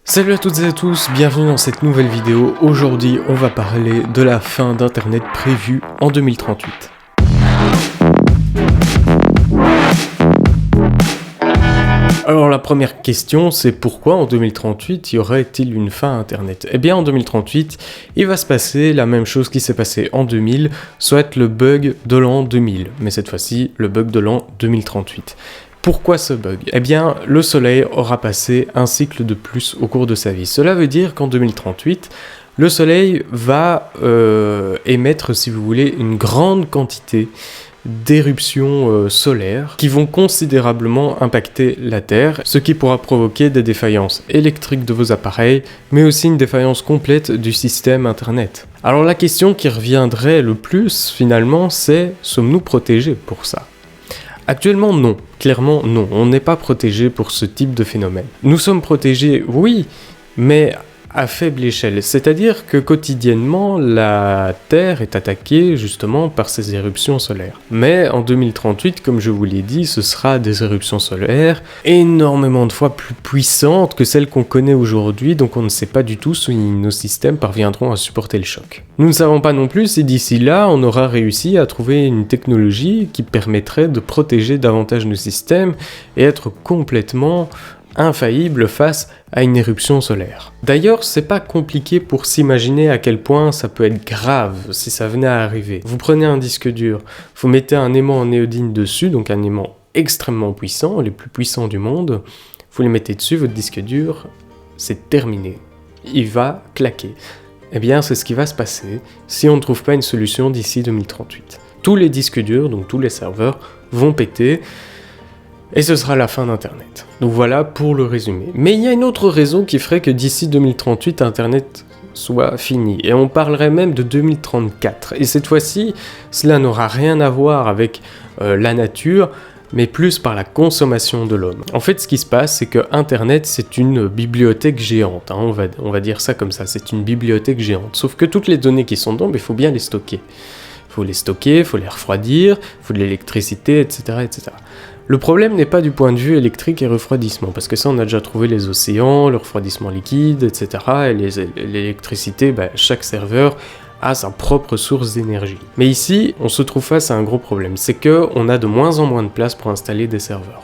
Salut à toutes et à tous, bienvenue dans cette nouvelle vidéo. Aujourd'hui, on va parler de la fin d'Internet prévue en 2038. Alors la première question, c'est pourquoi en 2038 y aurait-il une fin à Internet ? Eh bien en 2038, il va se passer la même chose qui s'est passé en 2000, soit le bug de l'an 2000, mais cette fois-ci le bug de l'an 2038. Pourquoi ce bug ? Eh bien, le Soleil aura passé un cycle de plus au cours de sa vie. Cela veut dire qu'en 2038, le Soleil va émettre, si vous voulez, une grande quantité d'éruptions solaires qui vont considérablement impacter la Terre, ce qui pourra provoquer des défaillances électriques de vos appareils, mais aussi une défaillance complète du système Internet. Alors la question qui reviendrait le plus, finalement, c'est « sommes-nous protégés pour ça ?» Actuellement, non. Clairement, non. On n'est pas protégé pour ce type de phénomène. Nous sommes protégés, oui, mais à faible échelle. C'est-à-dire que quotidiennement, la Terre est attaquée justement par ces éruptions solaires. Mais en 2038, comme je vous l'ai dit, ce sera des éruptions solaires énormément de fois plus puissantes que celles qu'on connaît aujourd'hui, donc on ne sait pas du tout si nos systèmes parviendront à supporter le choc. Nous ne savons pas non plus si d'ici là, on aura réussi à trouver une technologie qui permettrait de protéger davantage nos systèmes et être complètement infaillible face à une éruption solaire. D'ailleurs, c'est pas compliqué pour s'imaginer à quel point ça peut être grave si ça venait à arriver. Vous prenez un disque dur, vous mettez un aimant en néodyme dessus, donc un aimant extrêmement puissant, les plus puissants du monde, vous les mettez dessus, votre disque dur, c'est terminé. Il va claquer. Eh bien, c'est ce qui va se passer si on ne trouve pas une solution d'ici 2038. Tous les disques durs, donc tous les serveurs, vont péter, et ce sera la fin d'Internet. Donc voilà pour le résumé. Mais il y a une autre raison qui ferait que d'ici 2038, Internet soit fini. Et on parlerait même de 2034. Et cette fois-ci, cela n'aura rien à voir avec la nature, mais plus par la consommation de l'homme. En fait, ce qui se passe, c'est que Internet, c'est une bibliothèque géante. On va dire ça comme ça, c'est une bibliothèque géante. Sauf que toutes les données qui sont dedans, il faut bien les stocker. Il faut les stocker, il faut les refroidir, il faut de l'électricité, etc., etc. Le problème n'est pas du point de vue électrique et refroidissement, parce que ça on a déjà trouvé les océans, le refroidissement liquide, etc. Et l'électricité, chaque serveur a sa propre source d'énergie. Mais ici, on se trouve face à un gros problème, c'est qu'on a de moins en moins de place pour installer des serveurs.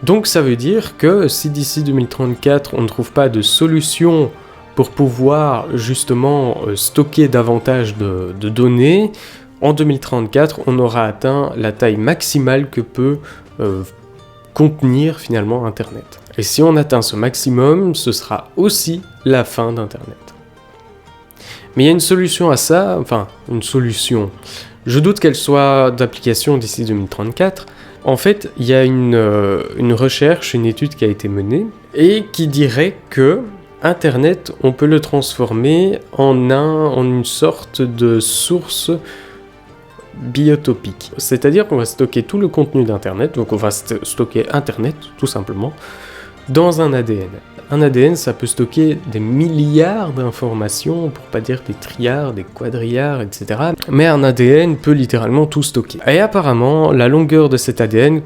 Donc ça veut dire que si d'ici 2034 on ne trouve pas de solution pour pouvoir justement stocker davantage de données, en 2034, on aura atteint la taille maximale que peut contenir finalement Internet. Et si on atteint ce maximum, ce sera aussi la fin d'Internet. Mais il y a une solution à ça, enfin, une solution. Je doute qu'elle soit d'application d'ici 2034. En fait, il y a une recherche, une étude qui a été menée, et qui dirait que Internet, on peut le transformer en une sorte de source biotopique. C'est-à-dire qu'on va stocker tout le contenu d'Internet, donc on va stocker Internet, tout simplement, dans un ADN. Un ADN, ça peut stocker des milliards d'informations, pour pas dire des trilliards, des quadrilliards, etc. Mais un ADN peut littéralement tout stocker. Et apparemment, la longueur de cet ADN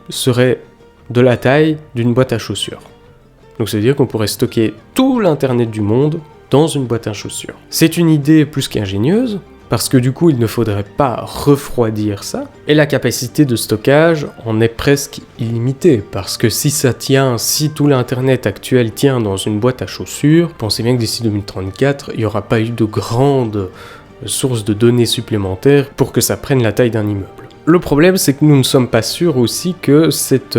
serait de la taille d'une boîte à chaussures. Donc ça veut dire qu'on pourrait stocker tout l'Internet du monde dans une boîte à chaussures. C'est une idée plus qu'ingénieuse, parce que du coup, il ne faudrait pas refroidir ça. Et la capacité de stockage en est presque illimitée, parce que si tout l'Internet actuel tient dans une boîte à chaussures, pensez bien que d'ici 2034, il n'y aura pas eu de grandes sources de données supplémentaires pour que ça prenne la taille d'un immeuble. Le problème, c'est que nous ne sommes pas sûrs aussi que cette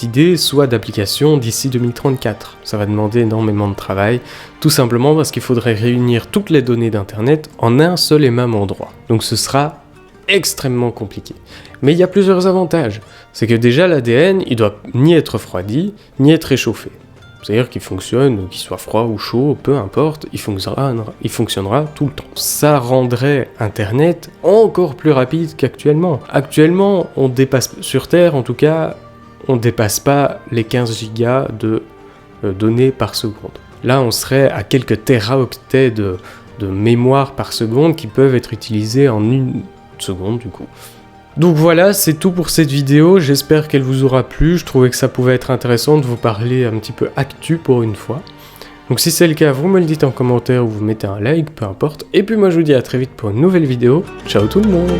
idée soit d'application d'ici 2034. Ça va demander énormément de travail, tout simplement parce qu'il faudrait réunir toutes les données d'Internet en un seul et même endroit. Donc ce sera extrêmement compliqué. Mais il y a plusieurs avantages. C'est que déjà l'ADN, il doit ni être refroidi, ni être réchauffé. C'est-à-dire qu'il fonctionne, qu'il soit froid ou chaud, peu importe, il fonctionnera tout le temps. Ça rendrait Internet encore plus rapide qu'actuellement. Actuellement, on dépasse, sur Terre en tout cas, on dépasse pas les 15 gigas de données par seconde. Là, on serait à quelques téraoctets de mémoire par seconde qui peuvent être utilisés en une seconde du coup. Donc voilà, c'est tout pour cette vidéo, j'espère qu'elle vous aura plu, je trouvais que ça pouvait être intéressant de vous parler un petit peu actu pour une fois. Donc si c'est le cas, vous me le dites en commentaire ou vous mettez un like, peu importe. Et puis moi je vous dis à très vite pour une nouvelle vidéo. Ciao tout le monde!